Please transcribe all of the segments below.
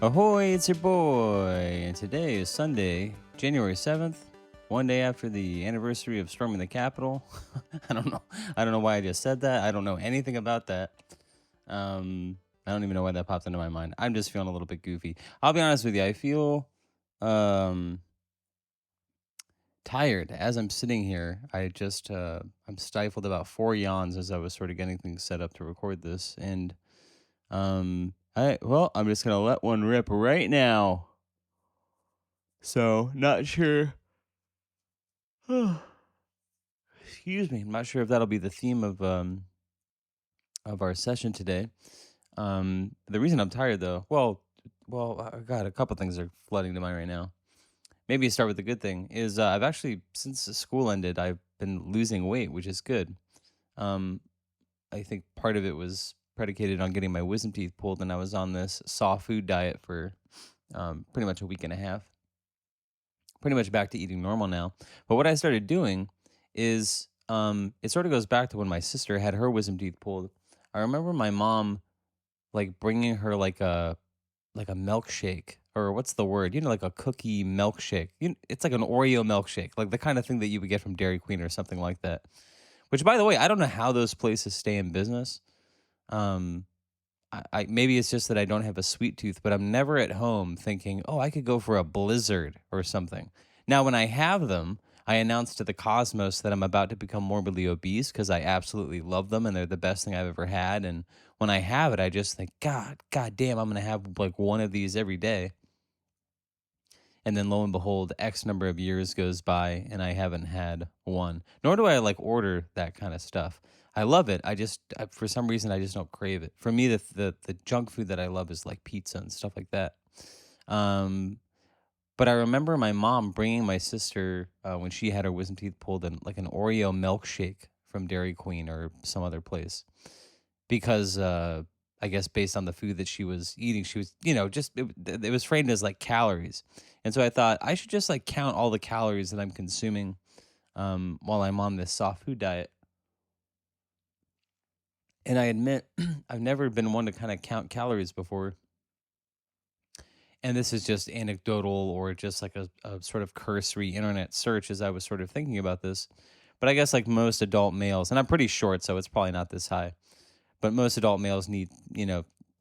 Ahoy, it's your boy, and today is Sunday, January 7th, one day after the anniversary of storming the Capitol. I don't know why I just said that. I don't know anything about that. I don't even know why that popped into my mind. I'm just feeling a little bit goofy. I'll be honest with you, I feel tired as I'm sitting here. I'm stifled about 4 yawns as I was sort of getting things set up to record this, and I'm just gonna let one rip right now. So, not sure. Excuse me. I'm not sure if that'll be the theme of our session today. The reason I'm tired, though, God, a couple things are flooding to mind right now. Maybe start with the good thing is I've actually, since the school ended, I've been losing weight, which is good. I think part of it was predicated on getting my wisdom teeth pulled, and I was on this soft food diet for pretty much a week and a half. Pretty much back to eating normal now. But what I started doing is it sort of goes back to when my sister had her wisdom teeth pulled. I remember my mom like bringing her like a milkshake, or what's the word? Like a cookie milkshake. It's like an Oreo milkshake, like the kind of thing that you would get from Dairy Queen or something like that. Which, by the way, I don't know how those places stay in business. I maybe it's just that I don't have a sweet tooth, but I'm never at home thinking, oh, I could go for a Blizzard or something. Now, when I have them, I announce to the cosmos that I'm about to become morbidly obese because I absolutely love them and they're the best thing I've ever had. And when I have it, I just think, God damn, I'm going to have like one of these every day. And then lo and behold, X number of years goes by and I haven't had one. Nor do I like order that kind of stuff. I love it. For some reason, I just don't crave it. For me, the junk food that I love is like pizza and stuff like that. But I remember my mom bringing my sister when she had her wisdom teeth pulled in like an Oreo milkshake from Dairy Queen or some other place, because I guess based on the food that she was eating, she was it was framed as like calories, and so I thought I should just like count all the calories that I'm consuming while I'm on this soft food diet. And I admit, I've never been one to kind of count calories before. And this is just anecdotal or just like a sort of cursory internet search as I was sort of thinking about this. But I guess like most adult males, and I'm pretty short, so it's probably not this high, but most adult males need,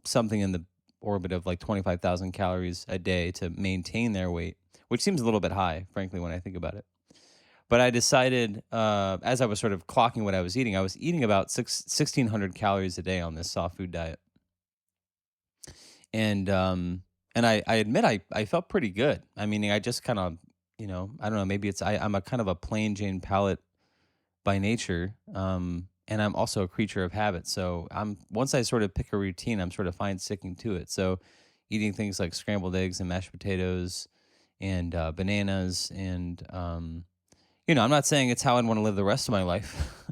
something in the orbit of like 25,000 calories a day to maintain their weight, which seems a little bit high, frankly, when I think about it. But I decided, as I was sort of clocking what I was eating about 1,600 calories a day on this soft food diet. And I admit I felt pretty good. I mean, I just kind of, I don't know, maybe I'm a kind of a plain Jane palate by nature. And I'm also a creature of habit. So once I sort of pick a routine, I'm sort of fine sticking to it. So eating things like scrambled eggs and mashed potatoes and bananas and I'm not saying it's how I'd want to live the rest of my life,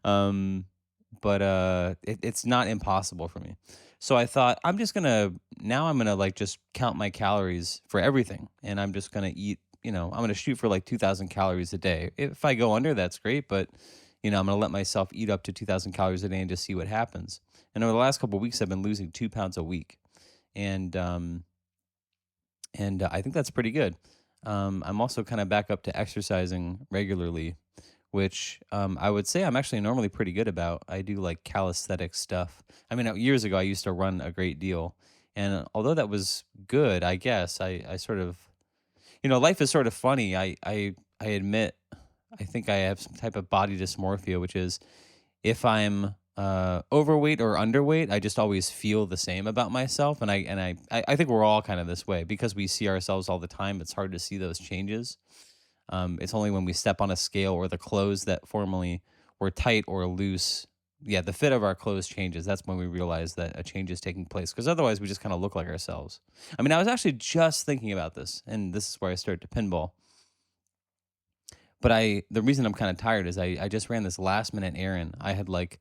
but it's not impossible for me. So I thought I'm gonna like just count my calories for everything, and I'm just gonna eat. I'm gonna shoot for like 2,000 calories a day. If I go under, that's great, but I'm gonna let myself eat up to 2,000 calories a day and just see what happens. And over the last couple of weeks, I've been losing 2 pounds a week, and I think that's pretty good. I'm also kind of back up to exercising regularly, which I would say I'm actually normally pretty good about. I do like calisthenic stuff. I mean, years ago, I used to run a great deal. And although that was good, I guess, I sort of, life is sort of funny. I admit, I think I have some type of body dysmorphia, which is if I'm overweight or underweight, I just always feel the same about myself, and I think we're all kind of this way because we see ourselves all the time. It's hard to see those changes. It's only when we step on a scale or the clothes that formerly were tight or loose, the fit of our clothes changes. That's when we realize that a change is taking place, because otherwise we just kind of look like ourselves. I mean, I was actually just thinking about this, and this is where I started to pinball. But the reason I'm kind of tired is I just ran this last minute errand. I had like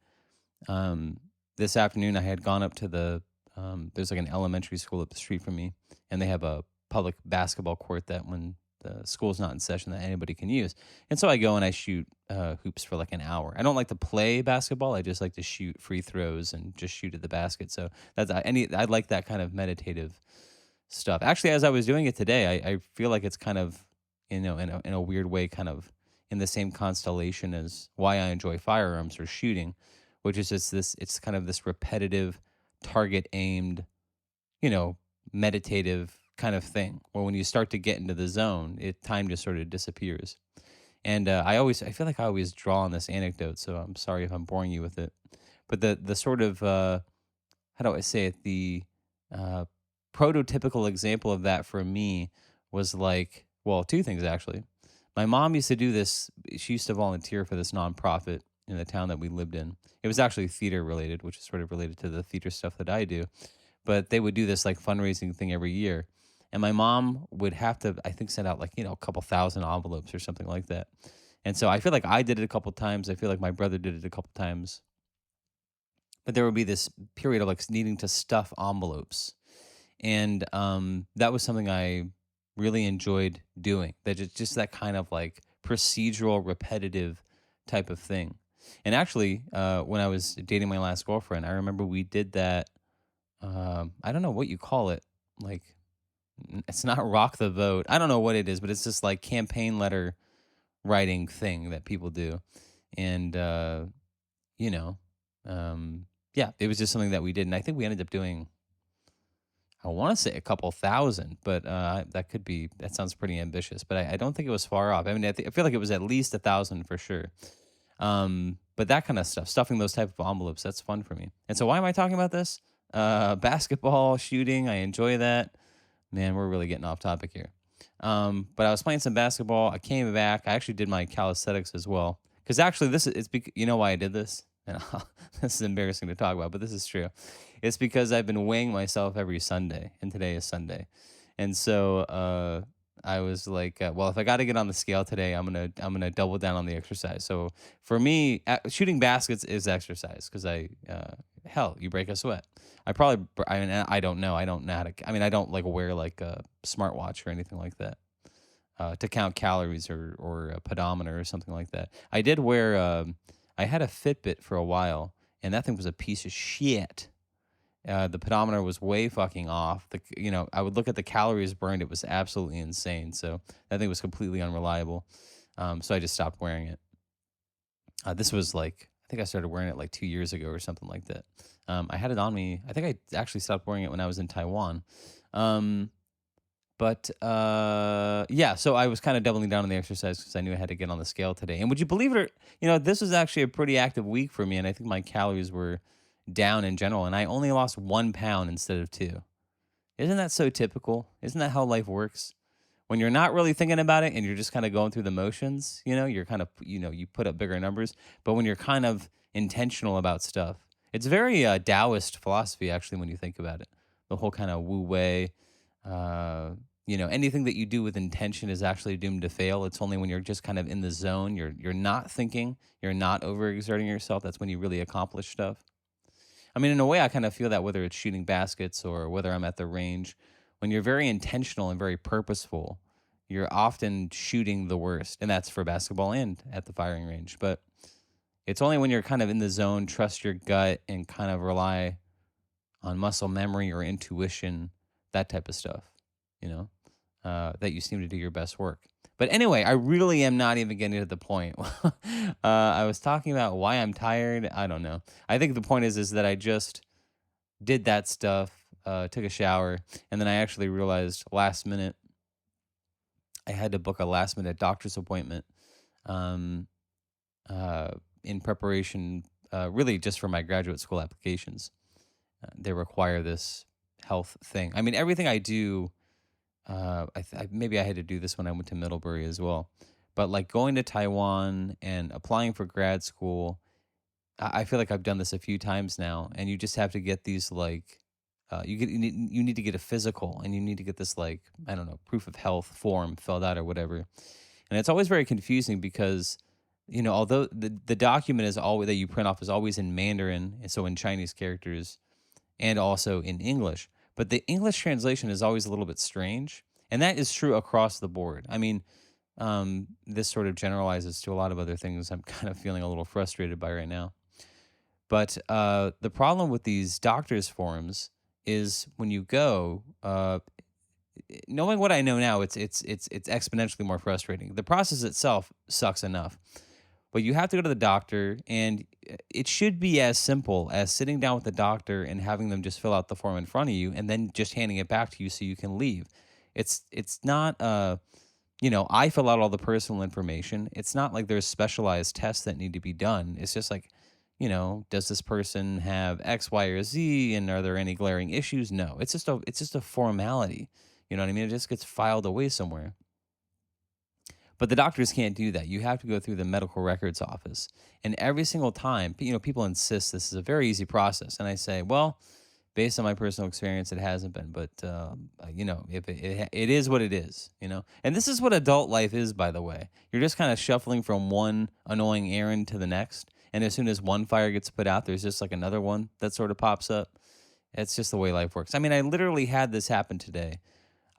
this afternoon, I had gone up to there's like an elementary school up the street from me, and they have a public basketball court that when the school's not in session that anybody can use. And so I go and I shoot hoops for like an hour. I don't like to play basketball. I just like to shoot free throws and just shoot at the basket. So I like that kind of meditative stuff. Actually, as I was doing it today, I feel like it's kind of, in a weird way, kind of in the same constellation as why I enjoy firearms or shooting, which is just it's kind of this repetitive, target aimed, you know, meditative kind of thing. Where when you start to get into the zone, time just sort of disappears. And I feel like I always draw on this anecdote, so I'm sorry if I'm boring you with it. But the sort of how do I say it? The uh, prototypical example of that for me was like, well, two things actually. My mom used to do this. She used to volunteer for this nonprofit in the town that we lived in. It was actually theater related, which is sort of related to the theater stuff that I do. But they would do this like fundraising thing every year. And my mom would have to, I think, send out like, a couple thousand envelopes or something like that. And so I feel like I did it a couple times. I feel like my brother did it a couple times. But there would be this period of like needing to stuff envelopes. And that was something I really enjoyed doing. That just that kind of like procedural, repetitive type of thing. And actually, when I was dating my last girlfriend, I remember we did that. I don't know what you call it. Like, it's not rock the vote. I don't know what it is, but it's this like campaign letter writing thing that people do. And, you know, yeah, it was just something that we did. And I think we ended up doing, I want to say a couple thousand, but that sounds pretty ambitious, but I don't think it was far off. I mean, I feel like it was at least 1,000 for sure. But that kind of stuff, stuffing those type of envelopes, that's fun for me. And so why am I talking about this? Basketball, shooting, I enjoy that. Man, we're really getting off topic here. But I was playing some basketball. I came back. I actually did my calisthenics as well. Because actually, you know why I did this? And this is embarrassing to talk about, but this is true. It's because I've been weighing myself every Sunday, and today is Sunday. And so I was like, well, if I got to get on the scale today, I'm gonna double down on the exercise. So for me, shooting baskets is exercise because hell, you break a sweat. I mean, I don't know. I don't know how to. I mean, I don't like wear like a smartwatch or anything like that to count calories or a pedometer or something like that. I did wear. I had a Fitbit for a while, and that thing was a piece of shit. The pedometer was way fucking off. I would look at the calories burned. It was absolutely insane. So that thing was completely unreliable. So I just stopped wearing it. This was like, I think I started wearing it like 2 years ago or something like that. I had it on me. I think I actually stopped wearing it when I was in Taiwan. But yeah, so I was kind of doubling down on the exercise because I knew I had to get on the scale today. And would you believe it or, this was actually a pretty active week for me. And I think my calories were down in general. And I only lost 1 pound instead of 2. Isn't that so typical? Isn't that how life works? When you're not really thinking about it and you're just kind of going through the motions, you're kind of, you put up bigger numbers. But when you're kind of intentional about stuff, it's very Taoist philosophy, actually, when you think about it. The whole kind of wu wei, anything that you do with intention is actually doomed to fail. It's only when you're just kind of in the zone, you're not thinking, you're not overexerting yourself. That's when you really accomplish stuff. I mean, in a way, I kind of feel that whether it's shooting baskets or whether I'm at the range, when you're very intentional and very purposeful, you're often shooting the worst. And that's for basketball and at the firing range. But it's only when you're kind of in the zone, trust your gut, and kind of rely on muscle memory or intuition, that type of stuff, that you seem to do your best work. But anyway, I really am not even getting to the point. I was talking about why I'm tired. I don't know. I think the point is that I just did that stuff, took a shower, and then I actually realized last minute I had to book a last minute doctor's appointment in preparation, really just for my graduate school applications. They require this health thing. I mean, everything I do. Maybe I had to do this when I went to Middlebury as well. But like going to Taiwan and applying for grad school, I feel like I've done this a few times now. And you just have to get these like, you need to get a physical, and you need to get this like, I don't know, proof of health form filled out or whatever. And it's always very confusing because, although the document is always that you print off is always in Mandarin, and so in Chinese characters, and also in English. But the English translation is always a little bit strange. And that is true across the board. I mean, this sort of generalizes to a lot of other things I'm kind of feeling a little frustrated by right now. But the problem with these doctor's forms is when you go, knowing what I know now, it's exponentially more frustrating. The process itself sucks enough, but you have to go to the doctor, and it should be as simple as sitting down with the doctor and having them just fill out the form in front of you, and then just handing it back to you so you can leave. It's not I fill out all the personal information. It's not like there's specialized tests that need to be done. It's just like, does this person have X, Y, or Z, and are there any glaring issues? No, it's just a formality. You know what I mean? It just gets filed away somewhere. But the doctors can't do that. You have to go through the medical records office. And every single time, people insist this is a very easy process. And I say, well, based on my personal experience, it hasn't been. But, if it is what it is. And this is what adult life is, by the way. You're just kind of shuffling from one annoying errand to the next. And as soon as one fire gets put out, there's just like another one that sort of pops up. It's just the way life works. I mean, I literally had this happen today.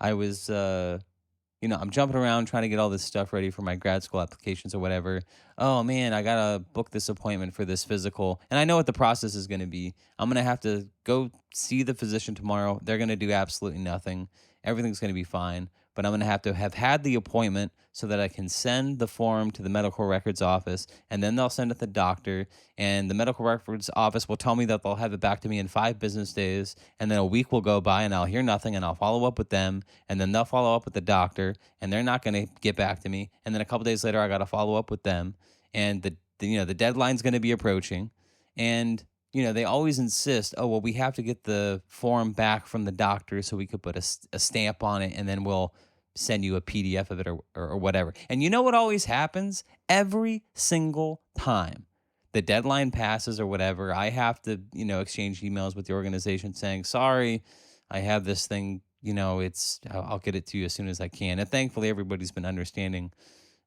I was, I'm jumping around trying to get all this stuff ready for my grad school applications or whatever. Oh man, I gotta book this appointment for this physical, and I know what the process is gonna be. I'm gonna have to go see the physician tomorrow. They're gonna do absolutely nothing. Everything's gonna be fine, but I'm gonna have to have had the appointment so that I can send the form to the medical records office, and then they'll send it to the doctor, and the medical records office will tell me that they'll have it back to me in 5 business days, and then a week will go by and I'll hear nothing, and I'll follow up with them, and then they'll follow up with the doctor, and they're not going to get back to me, and then a couple days later I got to follow up with them, and the deadline's going to be approaching, and they always insist, oh well, we have to get the form back from the doctor so we could put a stamp on it, and then we'll send you a PDF of it, or whatever. And you know what always happens? Every single time the deadline passes or whatever, I have to, exchange emails with the organization saying, sorry, I have this thing, I'll get it to you as soon as I can. And thankfully, everybody's been understanding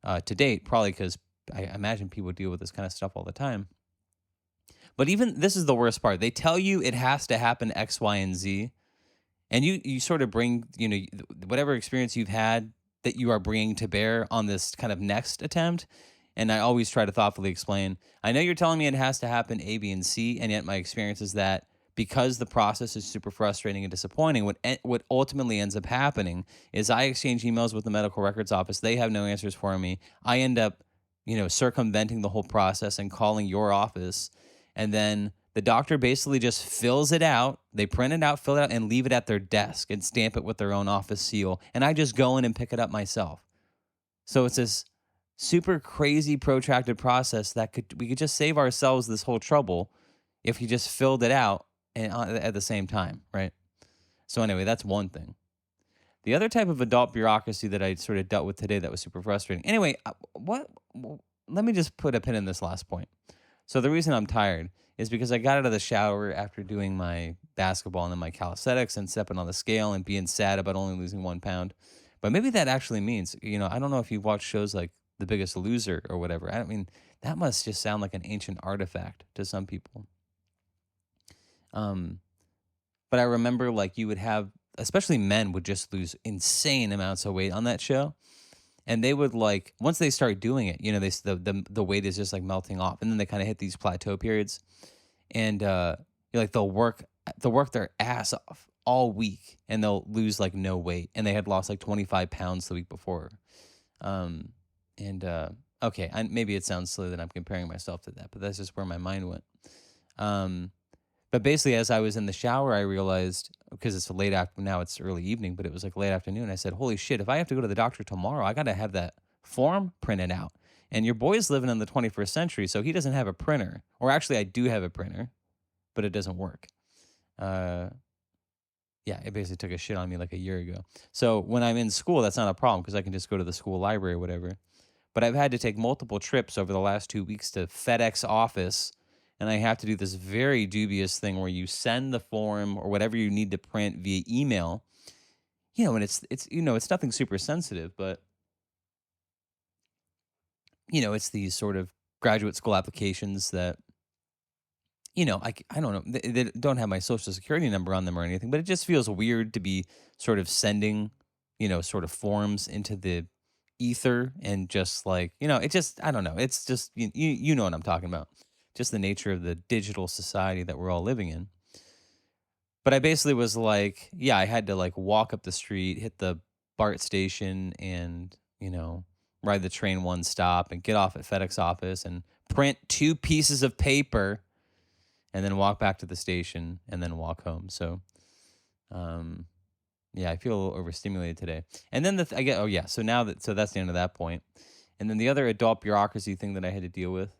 to date, probably because I imagine people deal with this kind of stuff all the time. But even this is the worst part. They tell you it has to happen X, Y, and Z. And you sort of bring, whatever experience you've had that you are bringing to bear on this kind of next attempt. And I always try to thoughtfully explain, I know you're telling me it has to happen A, B, and C, and yet my experience is that because the process is super frustrating and disappointing, what ultimately ends up happening is I exchange emails with the medical records office. They have no answers for me. I end up, circumventing the whole process and calling your office. And then the doctor basically just fills it out. They print it out, fill it out, and leave it at their desk and stamp it with their own office seal. And I just go in and pick it up myself. So it's this super crazy protracted process that we could just save ourselves this whole trouble if you just filled it out and at the same time, right? So anyway, that's one thing. The other type of adult bureaucracy that I sort of dealt with today that was super frustrating. Anyway, let me just put a pin in this last point. So the reason I'm tired is because I got out of the shower after doing my basketball and then my calisthenics and stepping on the scale and being sad about only losing 1 pound. But maybe that actually means, I don't know if you've watched shows like The Biggest Loser or whatever. I mean, that must just sound like an ancient artifact to some people. But I remember like you would have, especially men would just lose insane amounts of weight on that show. And they would like, once they start doing it, the weight is just like melting off. And then they kind of hit these plateau periods. And they'll work their ass off all week and they'll lose like no weight. And they had lost like 25 pounds the week before. Okay, maybe it sounds silly that I'm comparing myself to that, but that's just where my mind went. But basically, as I was in the shower, I realized, because it's late after, now it's early evening, but it was like late afternoon. I said, holy shit, if I have to go to the doctor tomorrow, I got to have that form printed out. And your boy's living in the 21st century, so he doesn't have a printer. Or actually, I do have a printer, but it doesn't work. Yeah, it basically took a shit on me like a year ago. So when I'm in school, that's not a problem because I can just go to the school library or whatever. But I've had to take multiple trips over the last 2 weeks to FedEx office, and I have to do this very dubious thing where you send the form or whatever you need to print via email. And it's nothing super sensitive, but it's these sort of graduate school applications that I don't know, they don't have my social security number on them or anything, but it just feels weird to be sort of sending, sort of forms into the ether and just like, it just, I don't know. It's just, you know what I'm talking about. Just the nature of the digital society that we're all living in. But I basically was like, yeah, I had to like walk up the street, hit the BART station, and ride the train one stop and get off at FedEx office and print 2 pieces of paper and then walk back to the station and then walk home. So, um, yeah, I feel a little overstimulated today. And then I get, oh yeah, so that's the end of that point. And then the other adult bureaucracy thing that I had to deal with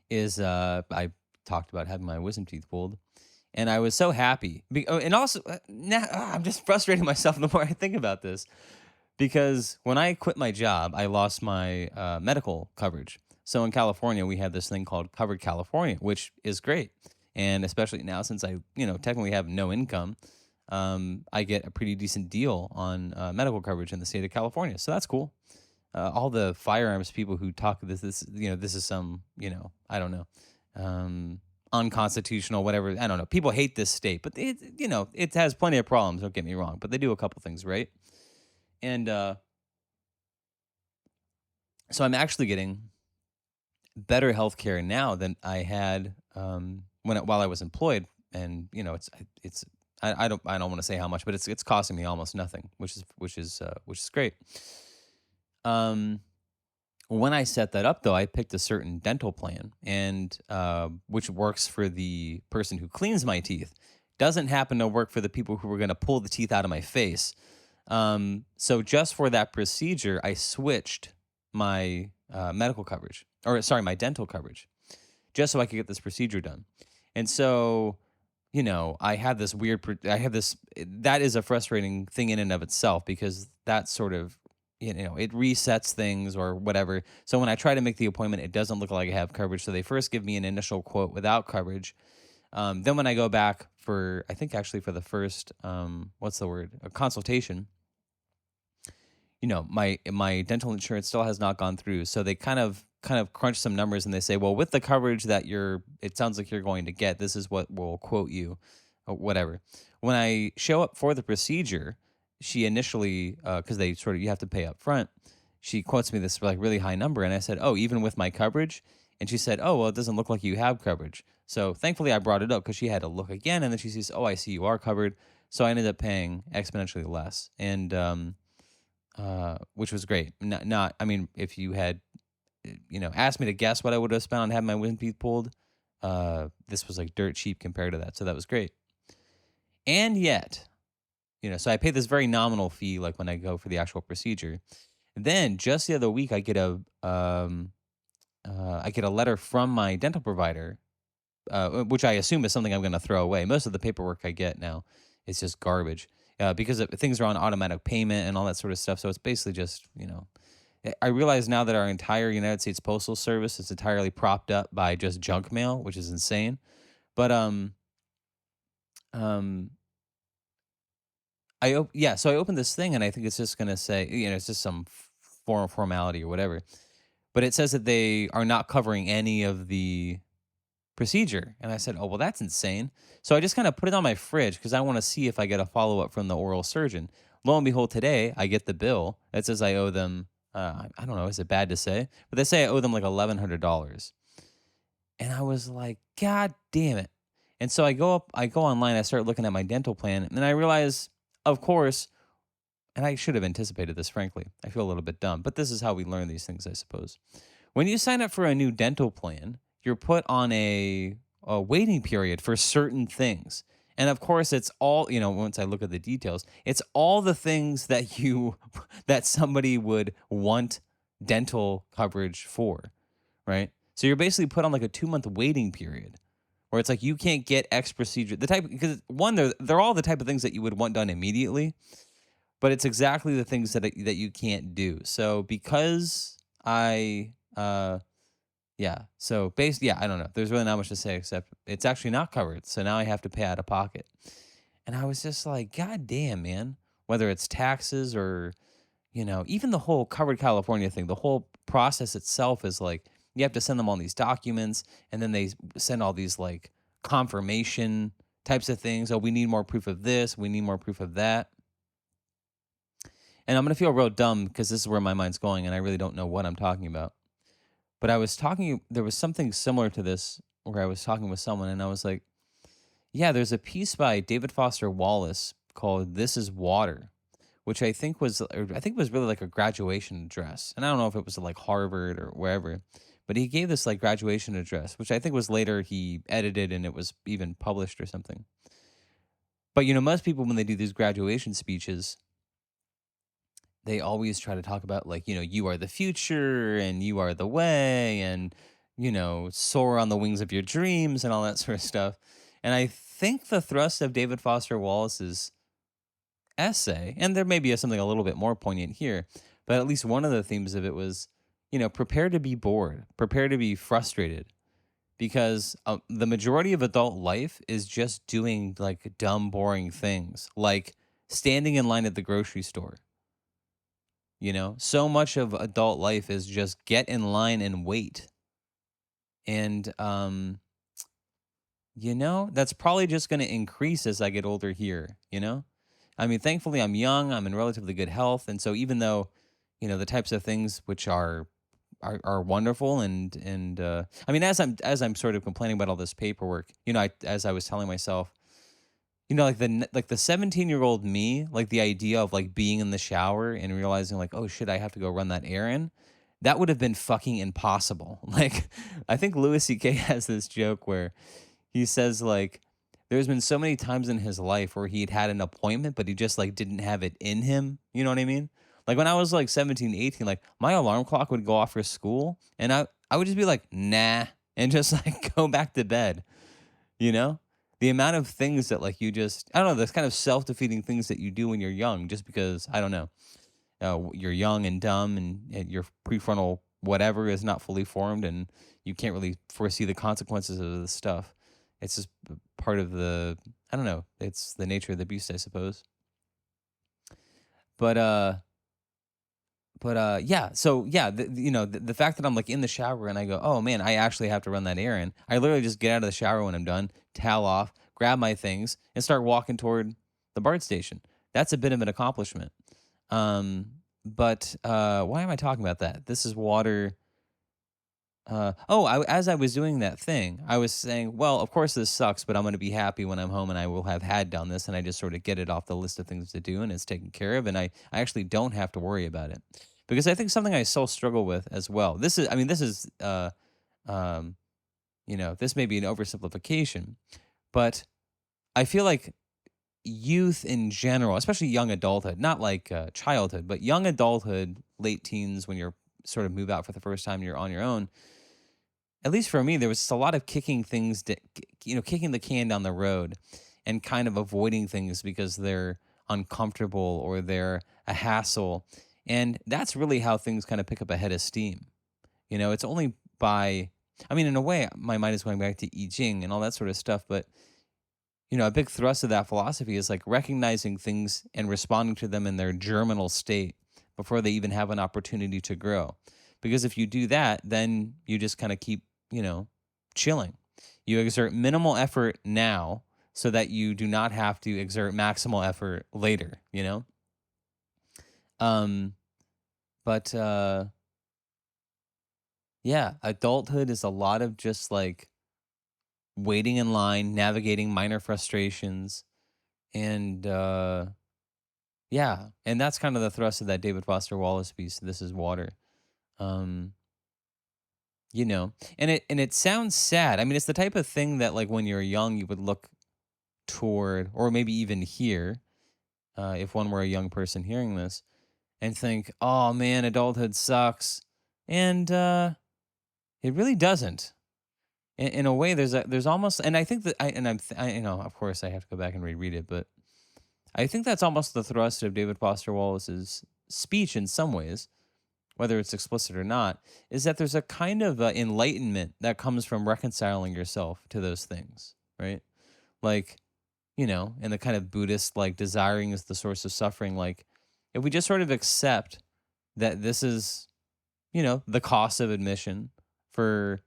is I talked about having my wisdom teeth pulled, and I was so happy. And also, now I'm just frustrating myself the more I think about this, because when I quit my job, I lost my medical coverage. So in California, we have this thing called Covered California, which is great. And especially now, since I, technically have no income, I get a pretty decent deal on medical coverage in the state of California. So that's cool. All the firearms people who talk this is some, I don't know, unconstitutional, whatever. I don't know. People hate this state, but it has plenty of problems. Don't get me wrong, but they do a couple things right. And so I'm actually getting better health care now than I had while I was employed. And I don't want to say how much, but it's costing me almost nothing, which is great. When I set that up, though, I picked a certain dental plan, and which works for the person who cleans my teeth. Doesn't happen to work for the people who are going to pull the teeth out of my face. So just for that procedure, I switched my medical coverage, or sorry, my dental coverage, just so I could get this procedure done. And so, I have this that is a frustrating thing in and of itself, because that sort of, it resets things or whatever. So when I try to make the appointment, it doesn't look like I have coverage. So they first give me an initial quote without coverage. Then when I go back for the first, a consultation, my dental insurance still has not gone through. So they kind of crunch some numbers, and they say, well, with the coverage that it sounds like you're going to get, this is what we'll quote you, or whatever. When I show up for the procedure, she initially, because you have to pay up front, she quotes me this like really high number. And I said, oh, even with my coverage? And she said, oh, well, it doesn't look like you have coverage. So thankfully I brought it up, because she had to look again. And then she sees, oh, I see you are covered. So I ended up paying exponentially less. And, which was great. I mean, if you had, asked me to guess what I would have spent on having my wisdom teeth pulled, this was like dirt cheap compared to that. So that was great. And yet, so I pay this very nominal fee, like when I go for the actual procedure. Then just the other week, I get a letter from my dental provider, which I assume is something I'm going to throw away. Most of the paperwork I get now is just garbage, because things are on automatic payment and all that sort of stuff. So it's basically just, I realize now that our entire United States Postal Service is entirely propped up by just junk mail, which is insane. But so I opened this thing, and I think it's just going to say, it's just some formality or whatever. But it says that they are not covering any of the procedure. And I said, oh, well, that's insane. So I just kind of put it on my fridge, because I want to see if I get a follow-up from the oral surgeon. Lo and behold, today I get the bill that says I owe them, I don't know, is it bad to say? But they say I owe them like $1,100. And I was like, God damn it. And so I go online, I start looking at my dental plan, and then I realize, of course, and I should have anticipated this, frankly. I feel a little bit dumb, but this is how we learn these things, I suppose. When you sign up for a new dental plan, you're put on a waiting period for certain things. And of course, it's all, once I look at the details, it's all the things that somebody would want dental coverage for, right? So you're basically put on like a 2-month waiting period, where it's like you can't get X procedure. Because one, they're all the type of things that you would want done immediately, but it's exactly the things that you can't do. So because I so basically, I don't know. There's really not much to say, except it's actually not covered. So now I have to pay out of pocket. And I was just like, God damn, man. Whether it's taxes or, even the whole Covered California thing, the whole process itself is like, you have to send them all these documents, and then they send all these like confirmation types of things. Oh, we need more proof of this. We need more proof of that. And I'm going to feel real dumb, because this is where my mind's going, and I really don't know what I'm talking about. But there was something similar to this, where I was talking with someone, and I was like, Yeah, there's a piece by David Foster Wallace called "This Is Water," which I think was really like a graduation address. And I don't know if it was at like Harvard or wherever, but he gave this like graduation address, which I think was later he edited and it was even published or something. But most people when they do these graduation speeches, they always try to talk about like, you are the future and you are the way and soar on the wings of your dreams and all that sort of stuff. And I think the thrust of David Foster Wallace's essay, and there may be something a little bit more poignant here, but at least one of the themes of it was, prepare to be bored, prepare to be frustrated, because the majority of adult life is just doing like dumb, boring things, like standing in line at the grocery store. So much of adult life is just get in line and wait. And, that's probably just going to increase as I get older here. I mean, thankfully, I'm young, I'm in relatively good health. And so even though, the types of things which are wonderful and I mean as I'm sort of complaining about all this paperwork, as I was telling myself, like the 17-year-old me, like the idea of like being in the shower and realizing like, oh shit, I have to go run that errand. That would have been fucking impossible. Like, I think Louis C.K. has this joke where he says like, there's been so many times in his life where he'd had an appointment, but he just like didn't have it in him. You know what I mean? Like when I was like 17, 18, like my alarm clock would go off for school and I would just be like, nah, and just like go back to bed, you know? The amount of things that like I don't know, this kind of self-defeating things that you do when you're young, just because, I don't know, you're young and dumb and your prefrontal whatever is not fully formed and you can't really foresee the consequences of this stuff. It's just part of I don't know, it's the nature of the beast, I suppose. But yeah, so yeah, the fact that I'm like in the shower and I go, oh man, I actually have to run that errand. I literally just get out of the shower when I'm done, towel off, grab my things, and start walking toward the BART station. That's a bit of an accomplishment. But why am I talking about that? This is water. As I was doing that thing, I was saying, well, of course this sucks, but I'm going to be happy when I'm home and I will have had done this, and I just sort of get it off the list of things to do, and it's taken care of, and I actually don't have to worry about it, because I think something I still struggle with as well. Um, this may be an oversimplification, but I feel like youth in general, especially young adulthood, not like childhood, but young adulthood, late teens, when you're sort of move out for the first time, you're on your own. At least for me, there was just a lot of kicking kicking the can down the road and kind of avoiding things because they're uncomfortable or they're a hassle. And that's really how things kind of pick up a head of steam. It's only I mean, in a way, my mind is going back to I Ching and all that sort of stuff. But, a big thrust of that philosophy is like recognizing things and responding to them in their germinal state before they even have an opportunity to grow. Because if you do that, then you just kind of keep, chilling. You exert minimal effort now so that you do not have to exert maximal effort later. Um, but yeah, adulthood is a lot of just like waiting in line, navigating minor frustrations, and yeah, and that's kind of the thrust of that David Foster Wallace piece. This is water. Um, and it sounds sad. I mean, it's the type of thing that like when you're young you would look toward, or maybe even hear, if one were a young person hearing this, and think, oh man, adulthood sucks. And it really doesn't. In a way, there's almost, and I think that of course I have to go back and reread it, but I think that's almost the thrust of David Foster Wallace's speech in some ways, whether it's explicit or not, is that there's a kind of enlightenment that comes from reconciling yourself to those things, right? Like, and the kind of Buddhist, like, desiring is the source of suffering. Like, if we just sort of accept that this is, the cost of admission for,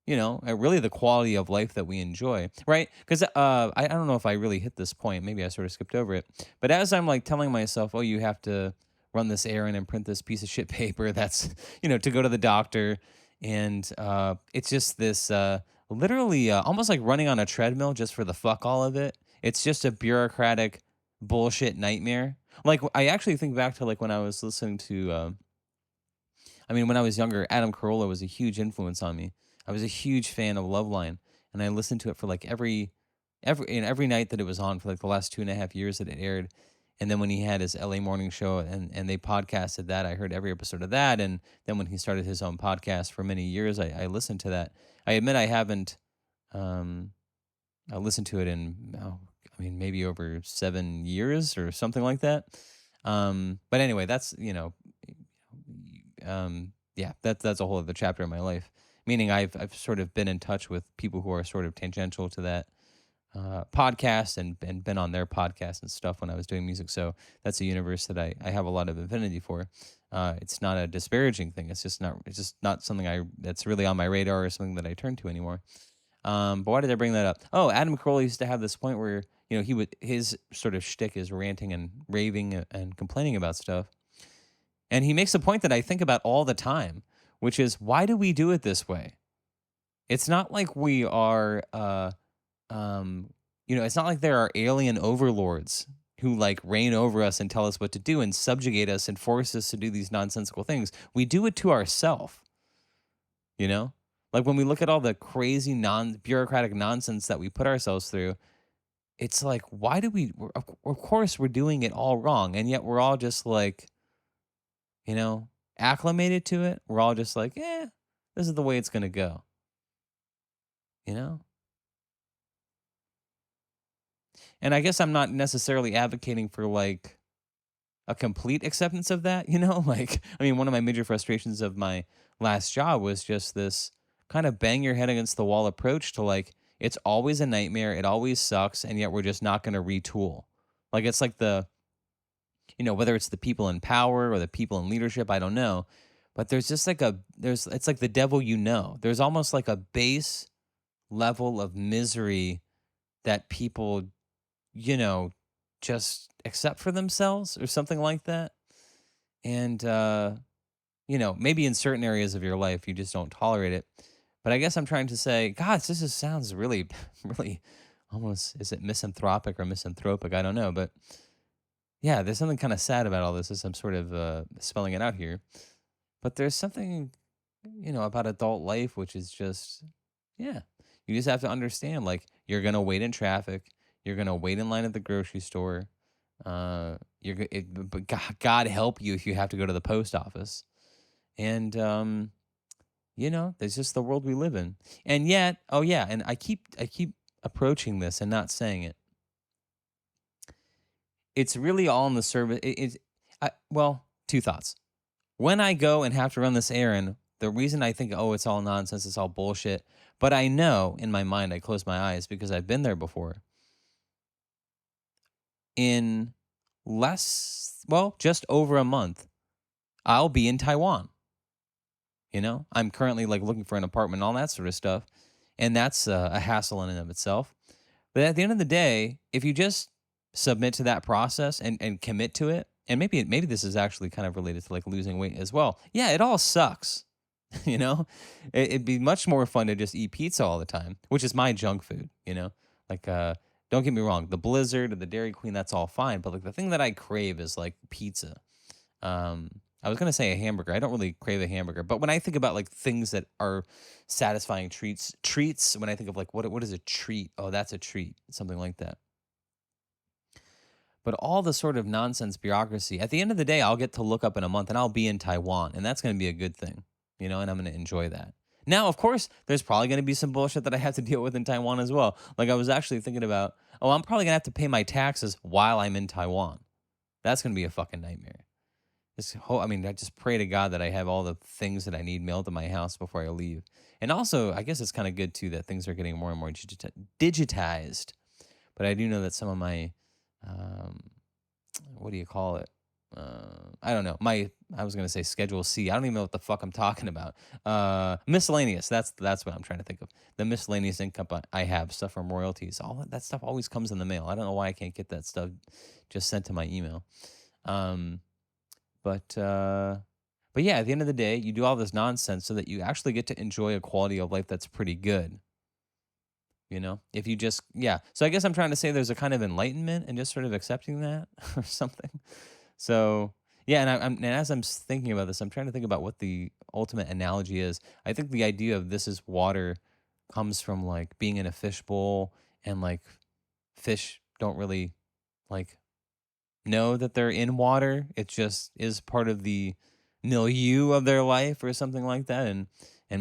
really the quality of life that we enjoy, right? Because I don't know if I really hit this point. Maybe I sort of skipped over it. But as I'm like telling myself, oh, you have to run this errand and print this piece of shit paper that's, to go to the doctor. And it's just this literally almost like running on a treadmill just for the fuck all of it. It's just a bureaucratic bullshit nightmare. Like I actually think back to like when I was listening to I mean, when I was younger, Adam Carolla was a huge influence on me. I was a huge fan of Loveline, and I listened to it for like every night that it was on for like the last 2.5 years that it aired. And then when he had his LA morning show and they podcasted that, I heard every episode of that. And then when he started his own podcast for many years, I listened to that. I admit I haven't um, I listened to it in I mean maybe over 7 years or something like that. But anyway, that's yeah, that's a whole other chapter in my life. Meaning I've sort of been in touch with people who are sort of tangential to that podcast and been on their podcast and stuff when I was doing music. So that's a universe that I have a lot of affinity for. It's not a disparaging thing. It's just not something that's really on my radar or something that I turn to anymore. But why did I bring that up? Oh, Adam Carolla used to have this point where his sort of shtick is ranting and raving and complaining about stuff. And he makes a point that I think about all the time, which is why do we do it this way? It's not like we are, it's not like there are alien overlords who like reign over us and tell us what to do and subjugate us and force us to do these nonsensical things. We do it to ourselves, you know? Like when we look at all the crazy bureaucratic nonsense that we put ourselves through, it's like, why do of course we're doing it all wrong. And yet we're all just like, acclimated to it. We're all just like, this is the way it's going to go, you know? And I guess I'm not necessarily advocating for like a complete acceptance of that, Like, I mean, one of my major frustrations of my last job was just this kind of bang your head against the wall approach to like, it's always a nightmare. It always sucks. And yet we're just not going to retool. Like, it's like whether it's the people in power or the people in leadership, I don't know. But there's just like it's like the devil, There's almost like a base level of misery that people, just accept for themselves or something like that. And, maybe in certain areas of your life, you just don't tolerate it. But I guess I'm trying to say, gosh, this just sounds really, really almost, is it misanthropic or misanthropic? I don't know. But yeah, there's something kind of sad about all this as I'm sort of spelling it out here. But there's something, about adult life, which is just, yeah, you just have to understand, like, you're going to wait in traffic. You're going to wait in line at the grocery store. But God help you if you have to go to the post office. And, there's just the world we live in. And yet, oh yeah, and I keep approaching this and not saying it. It's really all in the service. Well, two thoughts. When I go and have to run this errand, the reason I think, it's all nonsense, it's all bullshit, but I know in my mind, I close my eyes because I've been there before. In just over a month, I'll be in Taiwan. I'm currently like looking for an apartment, all that sort of stuff. And that's a hassle in and of itself. But at the end of the day, if you just submit to that process and commit to it, and maybe this is actually kind of related to like losing weight as well. Yeah, it all sucks. It'd be much more fun to just eat pizza all the time, which is my junk food, like, don't get me wrong, the Blizzard or the Dairy Queen, that's all fine. But like the thing that I crave is like pizza. I was going to say a hamburger. I don't really crave a hamburger, but when I think about like things that are satisfying treats, when I think of like, what is a treat? Oh, that's a treat. Something like that. But all the sort of nonsense bureaucracy, at the end of the day, I'll get to look up in a month and I'll be in Taiwan, and that's going to be a good thing, and I'm going to enjoy that. Now, of course, there's probably going to be some bullshit that I have to deal with in Taiwan as well. Like I was actually thinking about, I'm probably going to have to pay my taxes while I'm in Taiwan. That's going to be a fucking nightmare. I just pray to God that I have all the things that I need mailed to my house before I leave. And also, I guess it's kind of good too that things are getting more and more digitized. But I do know that some of my, what do you call it? I don't know. I was gonna say Schedule C. I don't even know what the fuck I'm talking about. Miscellaneous. That's what I'm trying to think of. The miscellaneous income I have, stuff from royalties. All that stuff always comes in the mail. I don't know why I can't get that stuff just sent to my email. But yeah, at the end of the day, you do all this nonsense so that you actually get to enjoy a quality of life that's pretty good. if you just, yeah. So I guess I'm trying to say there's a kind of enlightenment and just sort of accepting that or something. So yeah, and as I'm thinking about this, I'm trying to think about what the ultimate analogy is. I think the idea of this is water comes from like being in a fishbowl, and like fish don't really like know that they're in water. It just is part of the milieu of their life or something like that. And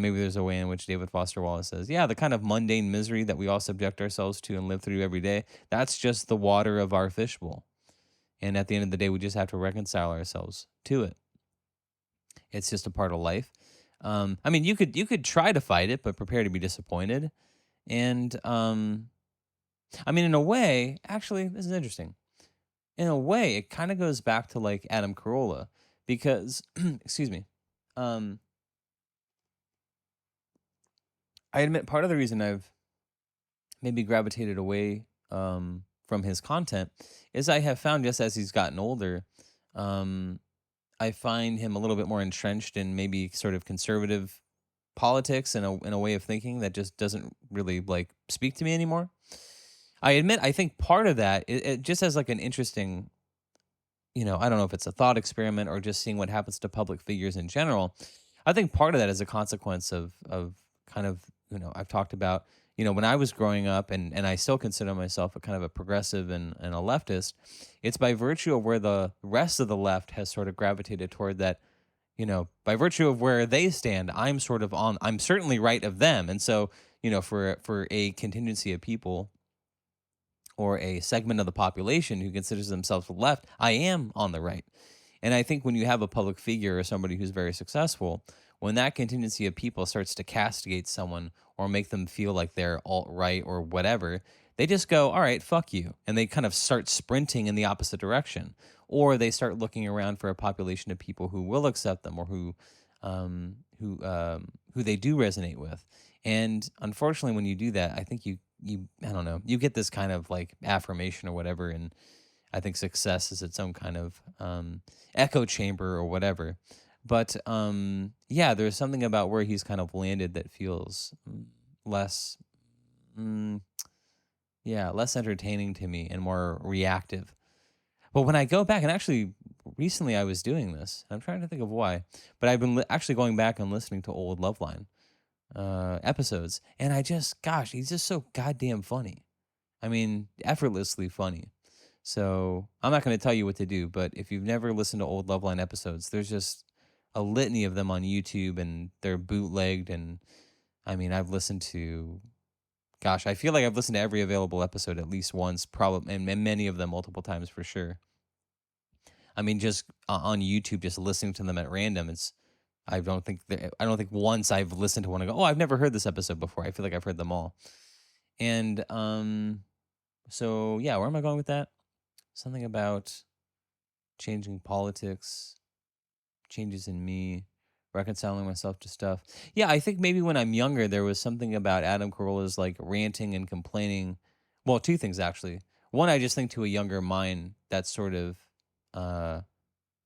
maybe there's a way in which David Foster Wallace says, yeah, the kind of mundane misery that we all subject ourselves to and live through every day, that's just the water of our fishbowl. And at the end of the day, we just have to reconcile ourselves to it. It's just a part of life. I mean, you could try to fight it, but prepare to be disappointed. And I mean, in a way, actually, this is interesting. In a way, it kind of goes back to like Adam Carolla, because, excuse me, um, I admit part of the reason I've maybe gravitated away from his content is I have found, just as he's gotten older, um, I find him a little bit more entrenched in maybe sort of conservative politics and in a way of thinking that just doesn't really like speak to me anymore. I admit, I think part of that, it just as like an interesting, I don't know if it's a thought experiment or just seeing what happens to public figures in general. I think part of that is a consequence of kind of, I've talked about, when I was growing up, and I still consider myself a kind of a progressive and a leftist. It's by virtue of where the rest of the left has sort of gravitated toward that, by virtue of where they stand, I'm certainly right of them. And so, for a contingency of people or a segment of the population who considers themselves left, I am on the right. And I think when you have a public figure or somebody who's very successful, when that contingency of people starts to castigate someone or make them feel like they're alt-right or whatever, they just go, all right, fuck you. And they kind of start sprinting in the opposite direction. Or they start looking around for a population of people who will accept them or who they do resonate with. And unfortunately, when you do that, I think you I don't know, you get this kind of like affirmation or whatever. And I think success is its own kind of echo chamber or whatever. But yeah, there's something about where he's kind of landed that feels less, mm, yeah, less entertaining to me and more reactive. But when I go back, and actually recently I was doing this, I'm trying to think of why, but I've been actually going back and listening to old Loveline episodes, and gosh, he's just so goddamn funny. I mean, effortlessly funny. So I'm not going to tell you what to do, but if you've never listened to old Loveline episodes, there's just a litany of them on YouTube, and they're bootlegged. And I mean, I've listened to, gosh, I feel like I've listened to every available episode at least once, probably, and many of them multiple times for sure. I mean, just on YouTube, just listening to them at random, I don't think once I've listened to one and go, oh, I've never heard this episode before. I feel like I've heard them all. And so yeah, where am I going with that? Something about changing politics, changes in me, reconciling myself to stuff. Yeah, I think maybe when I'm younger, there was something about Adam Carolla's like ranting and complaining. Well, two things actually. One, I just think to a younger mind, that sort of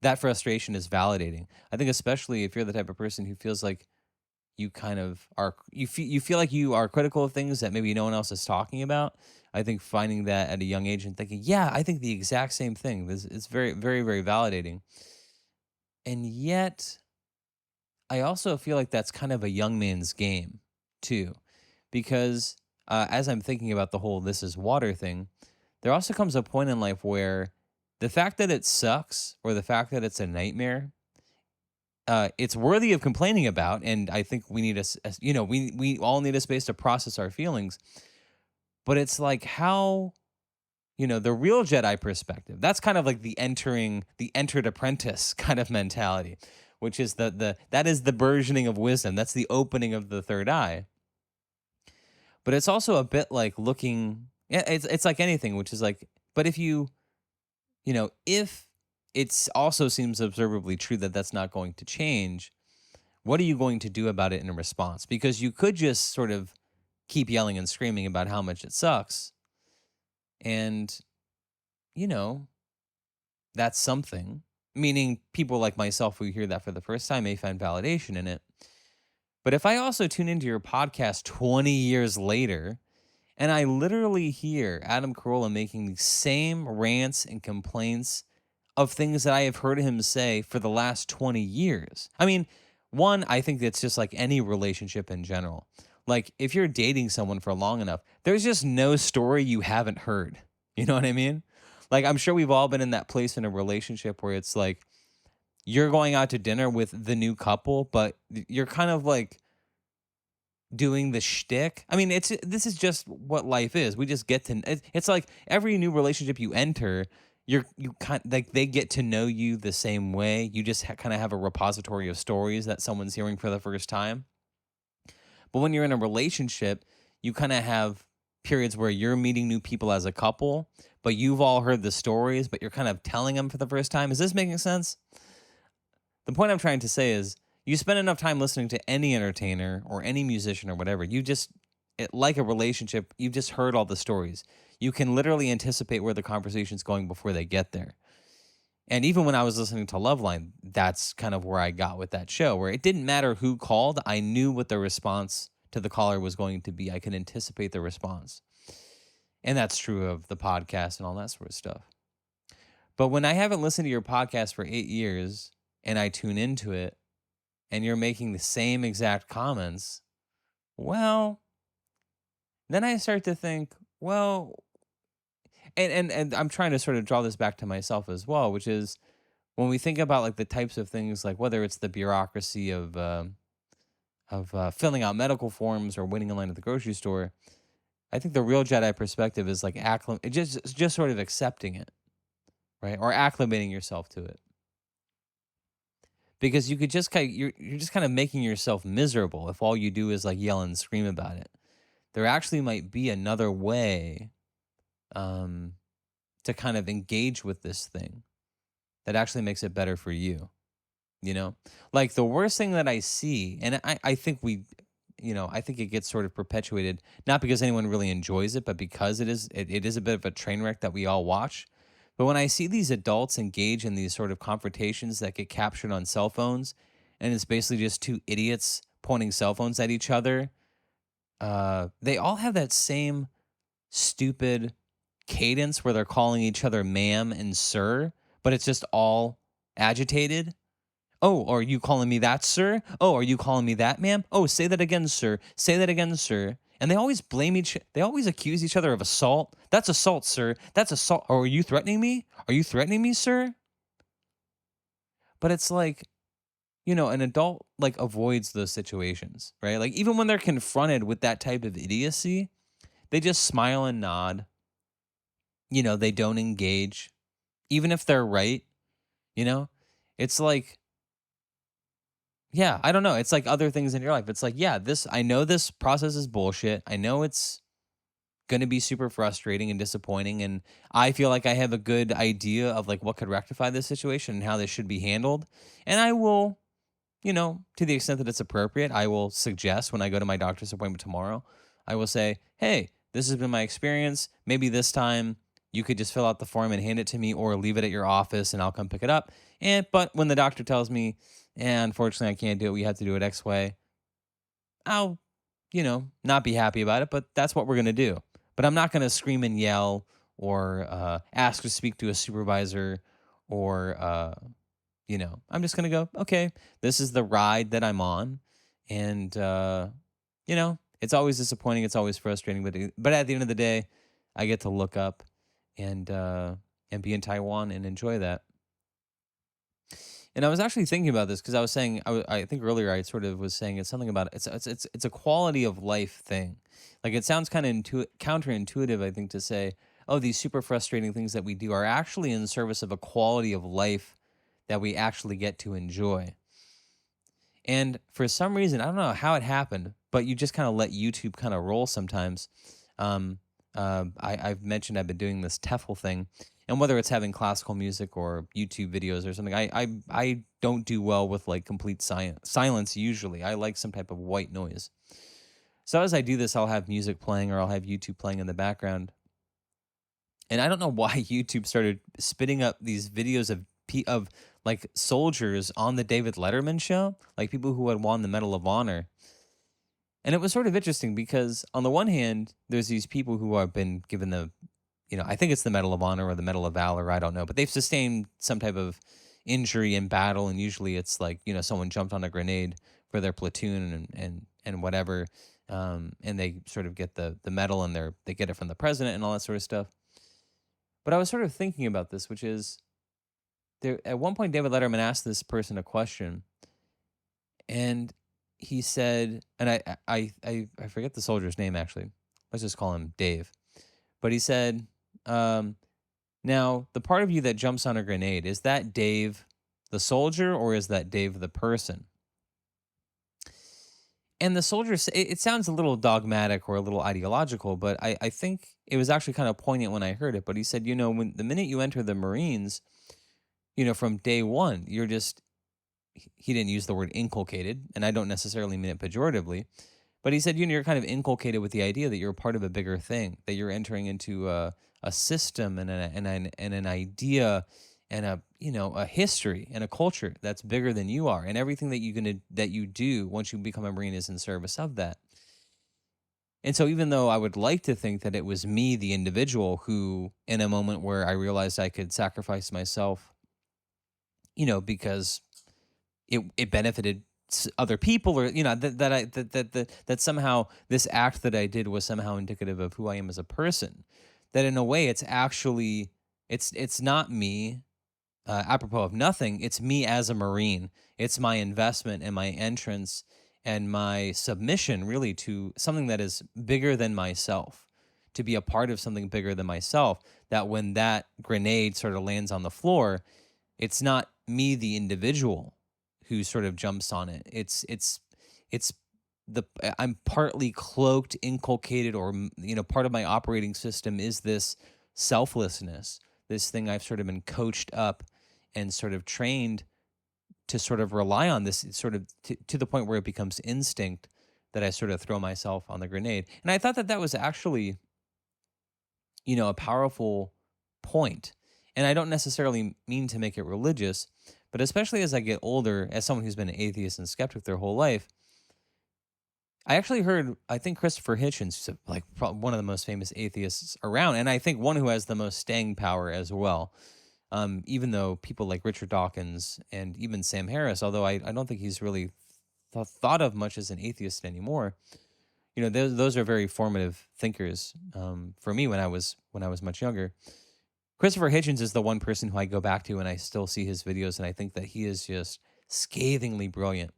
that frustration is validating. I think especially if you're the type of person who feels like you kind of are, you feel like you are critical of things that maybe no one else is talking about. I think finding that at a young age and thinking, yeah, I think the exact same thing. It's very, very, very validating. And yet, I also feel like that's kind of a young man's game, too. Because as I'm thinking about the whole "this is water" thing, there also comes a point in life where the fact that it sucks or the fact that it's a nightmare, it's worthy of complaining about. And I think we need we all need a space to process our feelings. But it's like how, the real Jedi perspective, that's kind of like the entered apprentice kind of mentality, which is that is the burgeoning of wisdom. That's the opening of the third eye. But it's also a bit like looking, yeah, it's like anything, which is like, but if if it also seems observably true that that's not going to change, what are you going to do about it in response? Because you could just sort of keep yelling and screaming about how much it sucks. And, that's something. Meaning people like myself who hear that for the first time may find validation in it. But if I also tune into your podcast 20 years later And I literally hear Adam Carolla making the same rants and complaints of things that I have heard him say for the last 20 years. I mean, one, I think it's just like any relationship in general. Like, if you're dating someone for long enough, there's just no story you haven't heard. You know what I mean? Like, I'm sure we've all been in that place in a relationship where it's like you're going out to dinner with the new couple, but you're kind of like doing the shtick. I mean, this is just what life is. We just get to. It's like every new relationship you enter, you kind like they get to know you the same way. You just kind of have a repository of stories that someone's hearing for the first time. But when you're in a relationship, you kind of have periods where you're meeting new people as a couple, but you've all heard the stories, but you're kind of telling them for the first time. Is this making sense? The point I'm trying to say is you spend enough time listening to any entertainer or any musician or whatever, like a relationship, you've just heard all the stories. You can literally anticipate where the conversation's going before they get there. And even when I was listening to Loveline, that's kind of where I got with that show, where it didn't matter who called. I knew what the response to the caller was going to be. I could anticipate the response. And that's true of the podcast and all that sort of stuff. But when I haven't listened to your podcast for 8 years and I tune into it and you're making the same exact comments, well, then I start to think, well, and I'm trying to sort of draw this back to myself as well, which is when we think about like the types of things, like whether it's the bureaucracy of filling out medical forms or waiting in line at the grocery store, I think the real Jedi perspective is like just sort of accepting it, right, or acclimating yourself to it, because you could just you're just kind of making yourself miserable if all you do is like yell and scream about it. There actually might be another way to kind of engage with this thing that actually makes it better for you. You know, like the worst thing that I see, and I think I think it gets sort of perpetuated, not because anyone really enjoys it, but because it is a bit of a train wreck that we all watch. But when I see these adults engage in these sort of confrontations that get captured on cell phones, and it's basically just two idiots pointing cell phones at each other, they all have that same stupid cadence where they're calling each other ma'am and sir, but it's just all agitated. Oh, are you calling me that, sir? Oh, are you calling me that, ma'am? Oh, say that again, sir. Say that again, sir. And they always they always accuse each other of assault. That's assault, sir. That's assault. Or are you threatening me? Are you threatening me, sir? But it's like, an adult like avoids those situations, right? Like even when they're confronted with that type of idiocy, they just smile and nod. They don't engage, even if they're right. It's like, yeah, I don't know. It's like other things in your life. It's like, yeah, I know this process is bullshit. I know it's going to be super frustrating and disappointing. And I feel like I have a good idea of like what could rectify this situation and how this should be handled. And I will, to the extent that it's appropriate, I will suggest when I go to my doctor's appointment tomorrow, I will say, hey, this has been my experience. Maybe this time you could just fill out the form and hand it to me, or leave it at your office and I'll come pick it up. But when the doctor tells me, unfortunately, I can't do it, we have to do it X way, I'll, not be happy about it, but that's what we're going to do. But I'm not going to scream and yell or ask to speak to a supervisor or, I'm just going to go, okay, this is the ride that I'm on. And, it's always disappointing. It's always frustrating. But at the end of the day, I get to look up and be in Taiwan and enjoy that. And I was actually thinking about this because I was saying, I think earlier I sort of was saying it's something about it's a quality of life thing. Like it sounds kind of counterintuitive, I think, to say, oh, these super frustrating things that we do are actually in service of a quality of life that we actually get to enjoy. And for some reason, I don't know how it happened, but you just kind of let YouTube kind of roll sometimes. I've mentioned I've been doing this TEFL thing, and whether it's having classical music or YouTube videos or something, I don't do well with like complete silence usually. I like some type of white noise. So as I do this, I'll have music playing or I'll have YouTube playing in the background. And I don't know why YouTube started spitting up these videos of like soldiers on the David Letterman show, like people who had won the Medal of Honor. And it was sort of interesting because on the one hand, there's these people who have been given the, I think it's the Medal of Honor or the Medal of Valor, I don't know, but they've sustained some type of injury in battle, and usually it's like, someone jumped on a grenade for their platoon and whatever, and they sort of get the medal, and they get it from the president and all that sort of stuff. But I was sort of thinking about this, which is there at one point David Letterman asked this person a question, and he said, and I forget the soldier's name actually. Let's just call him Dave. But he said, now the part of you that jumps on a grenade, is that Dave the soldier or is that Dave the person? And the soldier, it sounds a little dogmatic or a little ideological, but I think it was actually kind of poignant when I heard it. But he said, when the minute you enter the Marines, from day one, you're just, he didn't use the word inculcated, and I don't necessarily mean it pejoratively, but he said, you're kind of inculcated with the idea that you're a part of a bigger thing, that you're entering into a system and an idea and a history and a culture that's bigger than you are, and everything that you do once you become a Marine is in service of that. And so even though I would like to think that it was me, the individual, who in a moment where I realized I could sacrifice myself, because it benefited other people, or that somehow this act that I did was somehow indicative of who I am as a person, that in a way it's actually it's not me, apropos of nothing, it's me as a Marine. It's my investment and my entrance and my submission really to something that is bigger than myself, to be a part of something bigger than myself, that when that grenade sort of lands on the floor, it's not me, the individual, who sort of jumps on it. It's I'm partly cloaked, inculcated, or part of my operating system is this selflessness, this thing I've sort of been coached up and sort of trained to sort of rely on, this sort of to the point where it becomes instinct that I sort of throw myself on the grenade. And I thought that was actually, a powerful point. And I don't necessarily mean to make it religious, but especially as I get older, as someone who's been an atheist and skeptic their whole life, I actually heard, I think Christopher Hitchens, like probably one of the most famous atheists around, and I think one who has the most staying power as well. Even though people like Richard Dawkins and even Sam Harris, although I don't think he's really thought of much as an atheist anymore, those are very formative thinkers for me when I was much younger. Christopher Hitchens is the one person who I go back to and I still see his videos, and I think that he is just scathingly brilliant.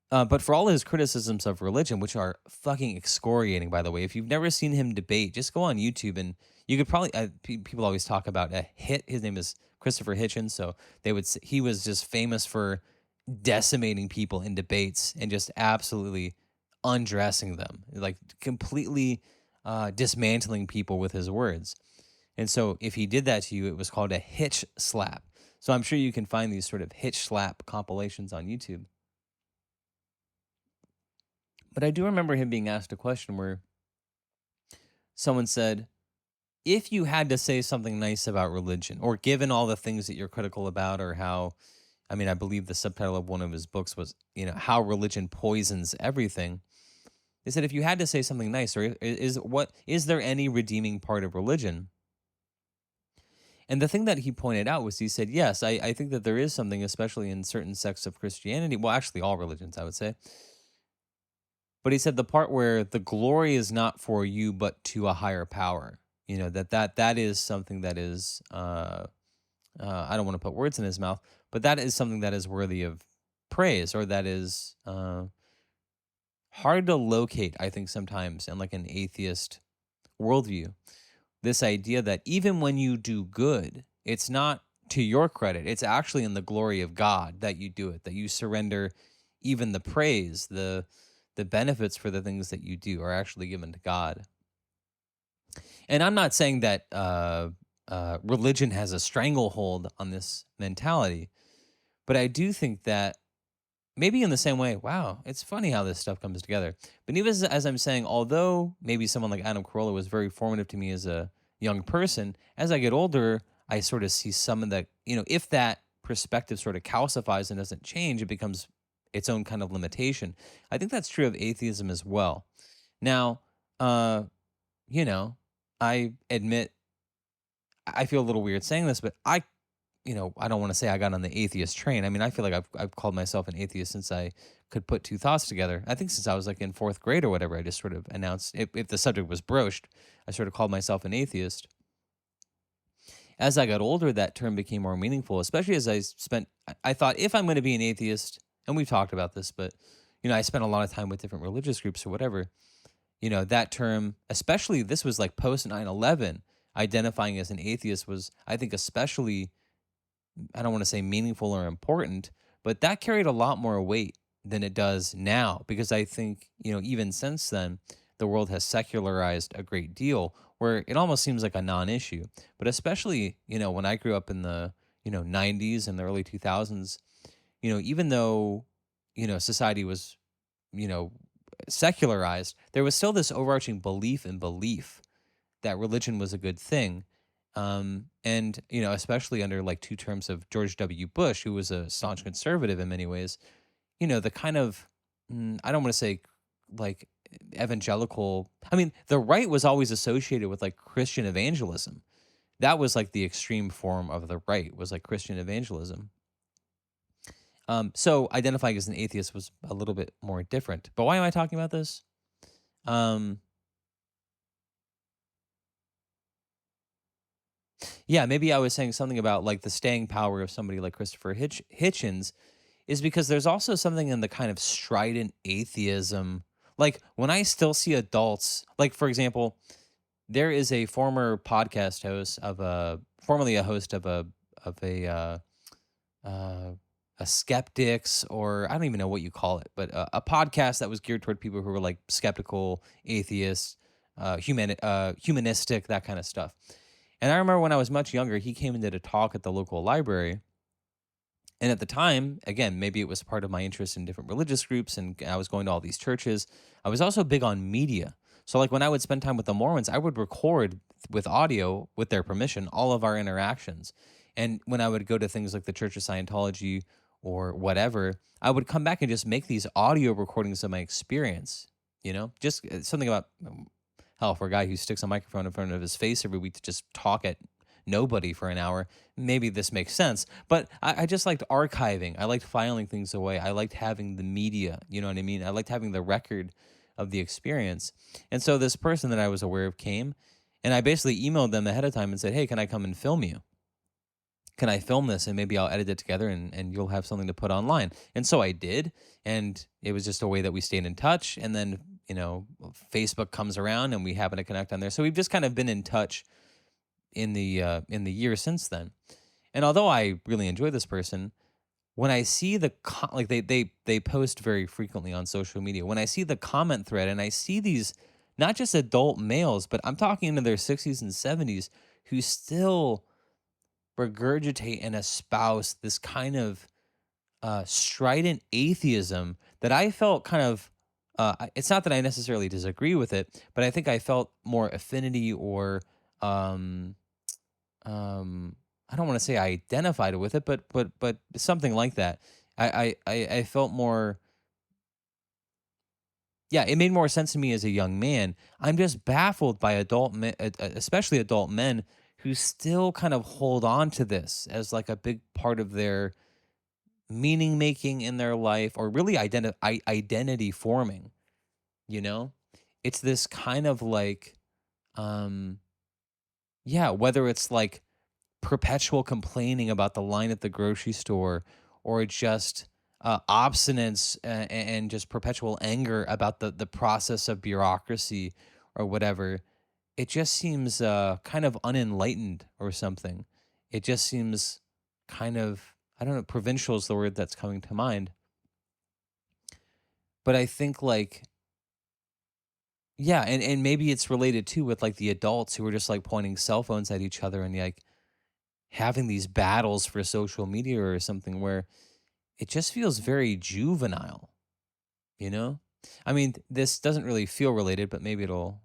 But for all his criticisms of religion, which are fucking excoriating, by the way, if you've never seen him debate, just go on YouTube and you could probably, people always talk about a hit. His name is Christopher Hitchens. So he was just famous for decimating people in debates and just absolutely undressing them, like completely dismantling people with his words. And so if he did that to you, it was called a hitch slap. So I'm sure you can find these sort of hitch slap compilations on YouTube. But I do remember him being asked a question where someone said, if you had to say something nice about religion, or given all the things that you're critical about, or how, I believe the subtitle of one of his books was, how religion poisons everything. They said, if you had to say something nice, or is there any redeeming part of religion? And the thing that he pointed out was, he said, yes, I think that there is something, especially in certain sects of Christianity, well, actually all religions, I would say. But he said the part where the glory is not for you, but to a higher power, that is something that is, I don't want to put words in his mouth, but that is something that is worthy of praise, or that is hard to locate, I think, sometimes in like an atheist worldview. This idea that even when you do good, it's not to your credit. It's actually in the glory of God that you do it, that you surrender even the praise, the benefits for the things that you do are actually given to God. And I'm not saying that religion has a stranglehold on this mentality, but I do think that maybe in the same way, wow, it's funny how this stuff comes together. But even as I'm saying, although maybe someone like Adam Carolla was very formative to me as a young person, as I get older, I sort of see some of the, if that perspective sort of calcifies and doesn't change, it becomes its own kind of limitation. I think that's true of atheism as well. Now, uh, you know, I admit I feel a little weird saying this, but I don't want to say I got on the atheist train. I mean, I feel like I've called myself an atheist since I could put two thoughts together. I think since I was like in fourth grade or whatever, I just sort of announced if the subject was broached, I sort of called myself an atheist. As I got older, that term became more meaningful, especially as I thought if I'm going to be an atheist, and we've talked about this, but I spent a lot of time with different religious groups or whatever. That term, especially this was like post 9/11, identifying as an atheist was, I think, especially, I don't want to say meaningful or important, but that carried a lot more weight than it does now because I think, even since then, the world has secularized a great deal where it almost seems like a non-issue. But especially, when I grew up in the, 90s and the early 2000s, even though, society was, you know, secularized, there was still this overarching belief and belief that religion was a good thing. And, especially under like two terms of George W. Bush, who was a staunch conservative in many ways, the kind of, I don't want to say like evangelical, I mean, the right was always associated with like Christian evangelism. That was like the extreme form of the right was like Christian evangelism. So identifying as an atheist was a little bit more different. But why am I talking about this? Um, yeah, maybe I was saying something about like the staying power of somebody like Christopher Hitchens is because there's also something in the kind of strident atheism. Like when I still see adults, like for example, there is a former podcast host of formerly a host of uh, a skeptics, or I don't even know what you call it, but a podcast that was geared toward people who were like skeptical, atheists, humanistic, that kind of stuff. And I remember when I was much younger, he came and did a talk at the local library. And at the time, again, maybe it was part of my interest in different religious groups, and I was going to all these churches. I was also big on media. So, like when I would spend time with the Mormons, I would record with audio, with their permission, all of our interactions. And when I would go to things like the Church of Scientology or whatever, I would come back and just make these audio recordings of my experience. Just something about hell, for a guy who sticks a microphone in front of his face every week to just talk at nobody for an hour, maybe this makes sense. But I just liked archiving. I liked filing things away. I liked having the media. You know what I mean? I liked having the record of the experience. And so this person that I was aware of came, and I basically emailed them ahead of time and said, hey, can I come and film you? Can I film this and maybe I'll edit it together and you'll have something to put online? And so I did. And it was just a way that we stayed in touch. And then, Facebook comes around and we happen to connect on there. So we've just kind of been in touch in the year since then. And although I really enjoy this person, when I see like they post very frequently on social media, when I see the comment thread and I see these not just adult males, but I'm talking into their 60s and 70s who still regurgitate and espouse this kind of strident atheism that I felt kind of. It's not that I necessarily disagree with it, but I think I felt more affinity or um, I don't want to say I identified with it, but something like that. I felt more. Yeah, it made more sense to me as a young man. I'm just baffled by adult men, especially adult men, who still kind of hold on to this as like a big part of their meaning making in their life, or really identity forming. You know, it's this kind of like, um, yeah, whether it's like perpetual complaining about the line at the grocery store, or just obstinance and just perpetual anger about the process of bureaucracy or whatever. It just seems kind of unenlightened or something. It just seems kind of, I don't know, provincial is the word that's coming to mind. But I think like, yeah, and maybe it's related too with like the adults who are just like pointing cell phones at each other and like having these battles for social media or something where it just feels very juvenile, you know? I mean, this doesn't really feel related, but maybe it'll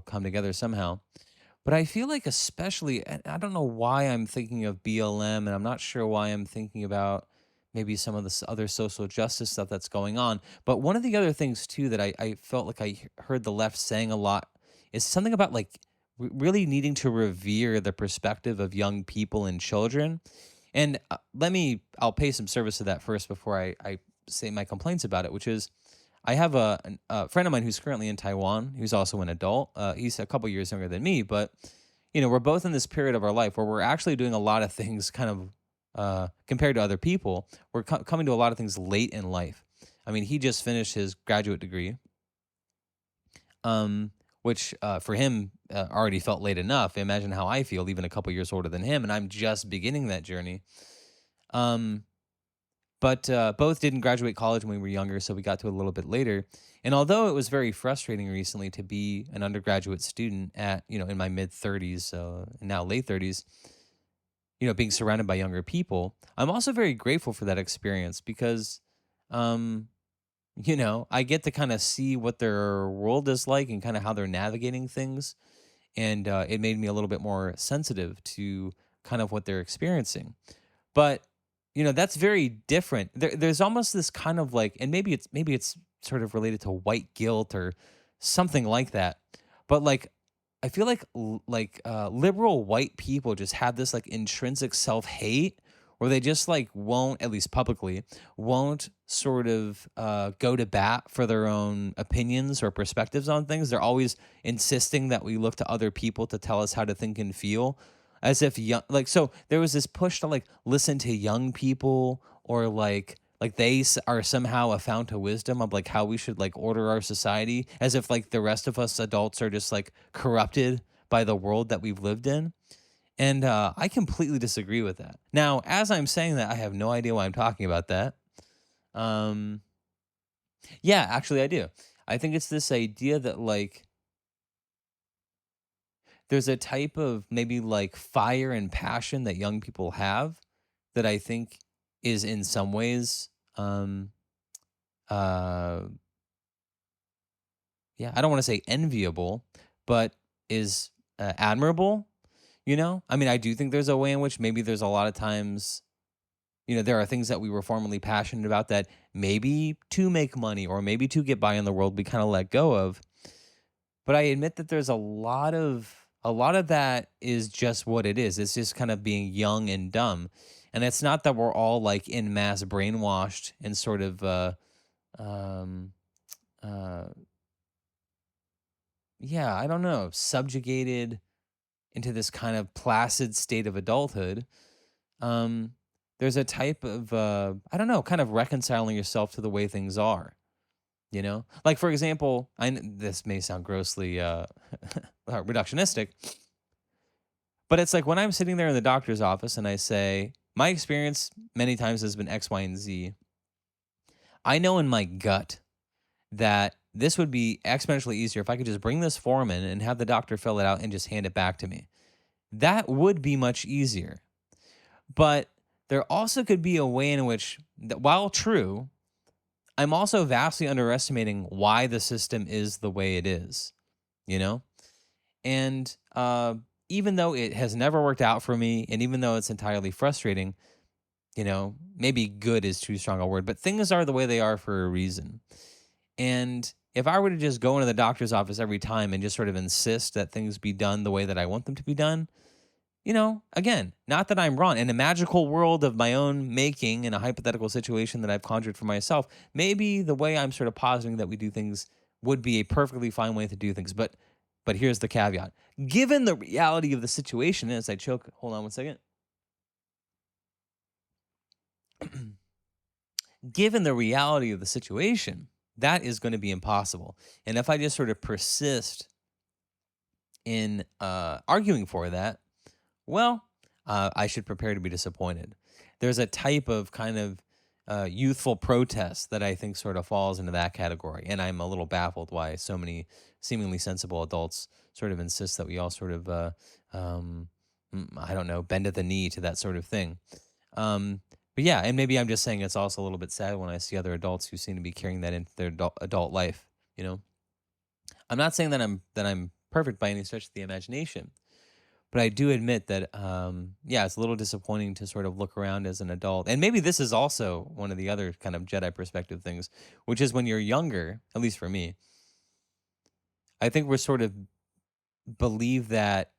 come together somehow. But I feel like especially, and I don't know why I'm thinking of BLM, and I'm not sure why I'm thinking about maybe some of this other social justice stuff that's going on. But one of the other things too that I felt like heard the left saying a lot is something about like really needing to revere the perspective of young people and children. And I'll pay some service to that first before I say my complaints about it, which is I have a friend of mine who's currently in Taiwan, who's also an adult. He's a couple years younger than me, but we're both in this period of our life where we're actually doing a lot of things kind of compared to other people. We're coming to a lot of things late in life. I mean, he just finished his graduate degree, which for him already felt late enough. Imagine how I feel, even a couple years older than him, and I'm just beginning that journey. But both didn't graduate college when we were younger, so we got to it a little bit later. And although it was very frustrating recently to be an undergraduate student at, in my mid 30s, now late 30s, being surrounded by younger people, I'm also very grateful for that experience because, I get to kind of see what their world is like and kind of how they're navigating things. And it made me a little bit more sensitive to kind of what they're experiencing. But that's very different. There's almost this kind of like, and maybe it's sort of related to white guilt or something like that. But like, I feel like liberal white people just have this like intrinsic self-hate where they just like won't, at least publicly, won't sort of go to bat for their own opinions or perspectives on things. They're always insisting that we look to other people to tell us how to think and feel, as if so there was this push to like listen to young people, or like they are somehow a fount of wisdom of like how we should like order our society, as if like the rest of us adults are just like corrupted by the world that we've lived in. And I completely disagree with that. Now, as I'm saying that, I have no idea why I'm talking about that. Yeah, actually I do. I think it's this idea that like there's a type of maybe like fire and passion that young people have that I think is in some ways uh yeah, I don't want to say enviable, but is admirable. I mean, I do think there's a way in which maybe there's a lot of times, there are things that we were formerly passionate about that maybe to make money or maybe to get by in the world we kind of let go of. But I admit that there's a lot of that is just what it is. It's just kind of being young and dumb. And it's not that we're all like in mass brainwashed and sort of um uh yeah, I don't know, subjugated into this kind of placid state of adulthood. Um there's a type of I don't know, kind of reconciling yourself to the way things are. Like for example, this may sound grossly reductionistic, but it's like when I'm sitting there in the doctor's office and I say my experience many times has been X, Y, and Z. I know in my gut that this would be exponentially easier if I could just bring this form in and have the doctor fill it out and just hand it back to me. That would be much easier. But there also could be a way in which, while true, I'm also vastly underestimating why the system is the way it is, you know? And even though it has never worked out for me, and even though it's entirely frustrating, maybe good is too strong a word, but things are the way they are for a reason. And if I were to just go into the doctor's office every time and just sort of insist that things be done the way that I want them to be done, again, not that I'm wrong. In a magical world of my own making, in a hypothetical situation that I've conjured for myself, maybe the way I'm sort of positing that we do things would be a perfectly fine way to do things. But here's the caveat. Given the reality of the situation, as I choke, hold on one second. Given the reality of the situation, that is going to be impossible. And if I just sort of persist in arguing for that, well, I should prepare to be disappointed. There's a type of kind of youthful protest that I think sort of falls into that category. And I'm a little baffled why so many seemingly sensible adults sort of insist that we all sort of, I don't know, bend at the knee to that sort of thing. But yeah, and maybe I'm just saying it's also a little bit sad when I see other adults who seem to be carrying that into their adult life. I'm not saying that I'm perfect by any stretch of the imagination. But I do admit that, yeah, it's a little disappointing to sort of look around as an adult. And maybe this is also one of the other kind of Jedi perspective things, which is when you're younger, at least for me, I think we're sort of believe that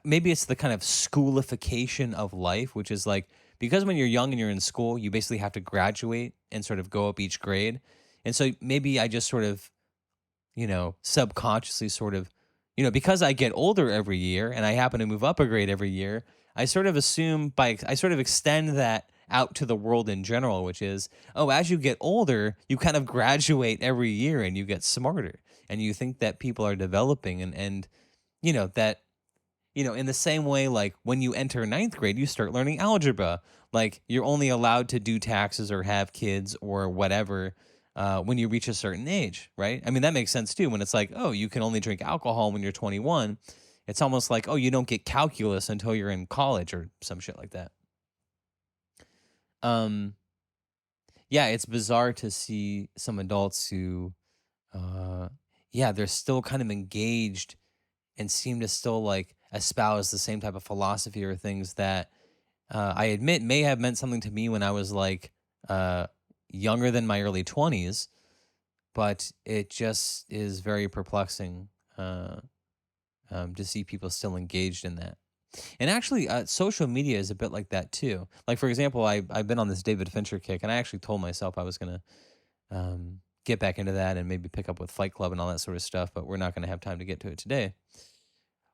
maybe it's the kind of schoolification of life, which is like, because when you're young and you're in school, you basically have to graduate and sort of go up each grade. And so maybe I just sort of, subconsciously sort of, because I get older every year and I happen to move up a grade every year, I sort of assume I sort of extend that out to the world in general, which is, oh, as you get older, you kind of graduate every year and you get smarter and you think that people are developing and that in the same way, like when you enter ninth grade, you start learning algebra. Like you're only allowed to do taxes or have kids or whatever when you reach a certain age, right? I mean, that makes sense too. When it's like, oh, you can only drink alcohol when you're 21. It's almost like, oh, you don't get calculus until you're in college or some shit like that. Um, yeah, it's bizarre to see some adults who, yeah, they're still kind of engaged and seem to still like espouse the same type of philosophy or things that I admit may have meant something to me when I was like younger than my early 20s, but it just is very perplexing to see people still engaged in that. And actually, social media is a bit like that too. Like, for example, I've been on this David Fincher kick, and I actually told myself I was going to get back into that and maybe pick up with Fight Club and all that sort of stuff, but we're not going to have time to get to it today.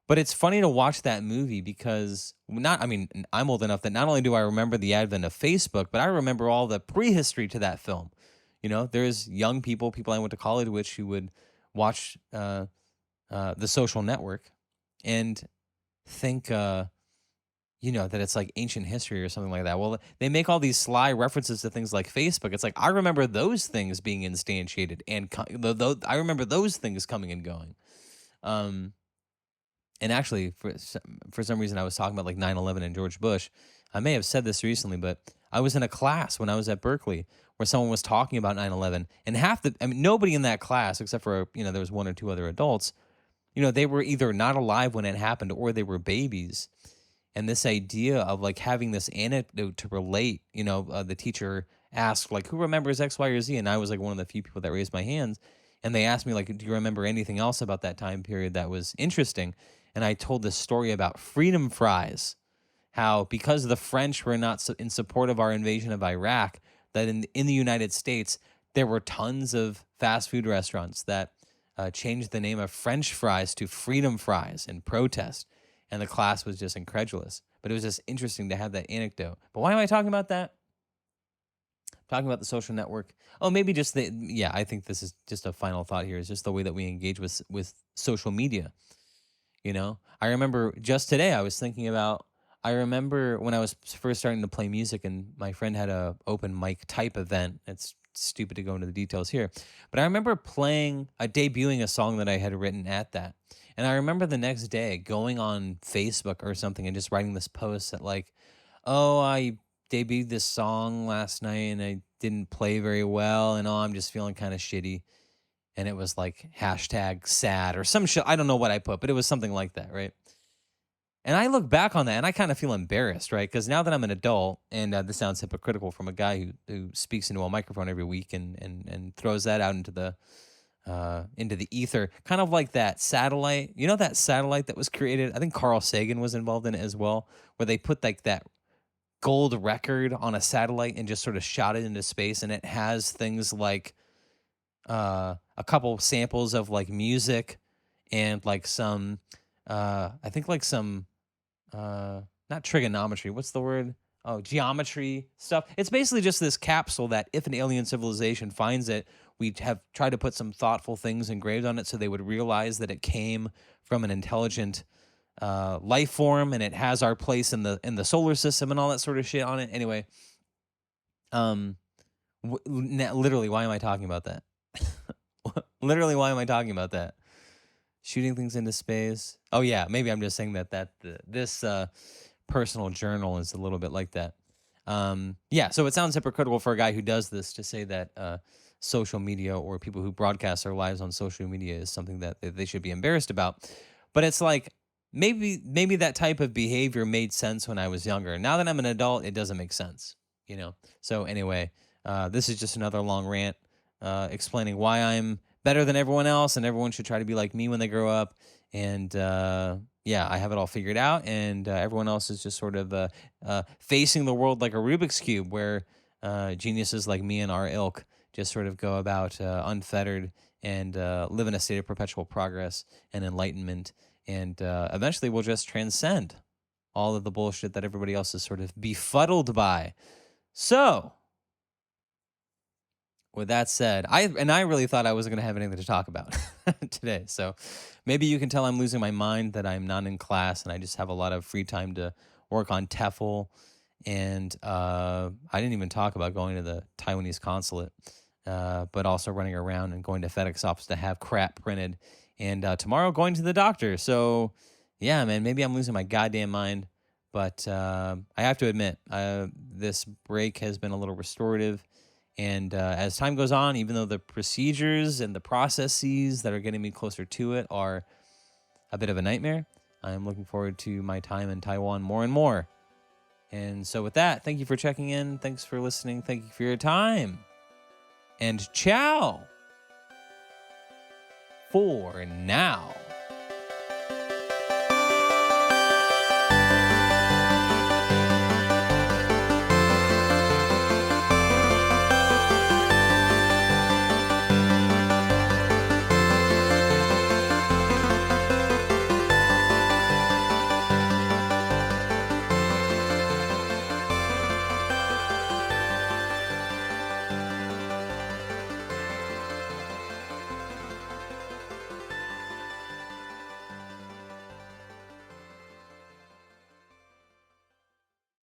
But it's funny to watch that movie because I'm old enough that not only do I remember the advent of Facebook, but I remember all the prehistory to that film. There's young people I went to college with who would watch The Social Network and think, that it's like ancient history or something like that. Well, they make all these sly references to things like Facebook. It's like, I remember those things being instantiated and I remember those things coming and going. And actually, for some reason, I was talking about like 9/11 and George Bush. I may have said this recently, but I was in a class when I was at Berkeley where someone was talking about 9/11, and nobody in that class except for there was one or two other adults. They were either not alive when it happened or they were babies. And this idea of like having this anecdote to relate, the teacher asked like, who remembers X, Y, or Z? And I was like one of the few people that raised my hands. And they asked me like, do you remember anything else about that time period that was interesting? And I told this story about freedom fries, how because the French were not in support of our invasion of Iraq, that in the United States, there were tons of fast food restaurants that changed the name of French fries to freedom fries in protest. And the class was just incredulous. But it was just interesting to have that anecdote. But why am I talking about that? Talking about the social network. Oh, maybe just I think this is just a final thought here. Is just the way that we engage with social media. I remember just today I remember when I was first starting to play music and my friend had a open mic type event. It's stupid to go into the details here, but I remember debuting a song that I had written at that. And I remember the next day going on Facebook or something and just writing this post that like, oh, I debuted this song last night and I didn't play very well and I'm just feeling kind of shitty. And it was like hashtag sad or some shit. I don't know what I put, but it was something like that, right? And I look back on that and I kind of feel embarrassed, right? Because now that I'm an adult, and this sounds hypocritical from a guy who speaks into a microphone every week and throws that out into the ether, kind of like that satellite. That satellite that was created? I think Carl Sagan was involved in it as well, where they put like that gold record on a satellite and just sort of shot it into space, and it has things like a couple samples of like music and like some I think like some not trigonometry, what's the word? Oh, geometry stuff. It's basically just this capsule that if an alien civilization finds it, we have tried to put some thoughtful things engraved on it so they would realize that it came from an intelligent life form and it has our place in the solar system and all that sort of shit on it. Anyway, literally, why am I talking about that? Literally, why am I talking about that? Shooting things into space. Oh yeah, maybe I'm just saying that this personal journal is a little bit like that. Yeah, so it sounds hypocritical for a guy who does this to say that social media or people who broadcast their lives on social media is something that they should be embarrassed about. But it's like, maybe that type of behavior made sense when I was younger. Now that I'm an adult, it doesn't make sense, you know. So anyway, this is just another long rant explaining why I'm better than everyone else and everyone should try to be like me when they grow up. And yeah, I have it all figured out, and everyone else is just sort of facing the world like a Rubik's Cube, where geniuses like me and our ilk just sort of go about unfettered and live in a state of perpetual progress and enlightenment. And eventually we'll just transcend all of the bullshit that everybody else is sort of befuddled by. So, with that said, I really thought I wasn't going to have anything to talk about today. So maybe you can tell I'm losing my mind, that I'm not in class and I just have a lot of free time to work on TEFL. And I didn't even talk about going to the Taiwanese consulate, but also running around and going to FedEx office to have crap printed. And tomorrow going to the doctor. So yeah, man, maybe I'm losing my goddamn mind. But I have to admit, this break has been a little restorative. And as time goes on, even though the procedures and the processes that are getting me closer to it are a bit of a nightmare, I'm looking forward to my time in Taiwan more and more. And so with that, thank you for checking in. Thanks for listening. Thank you for your time. And ciao for now.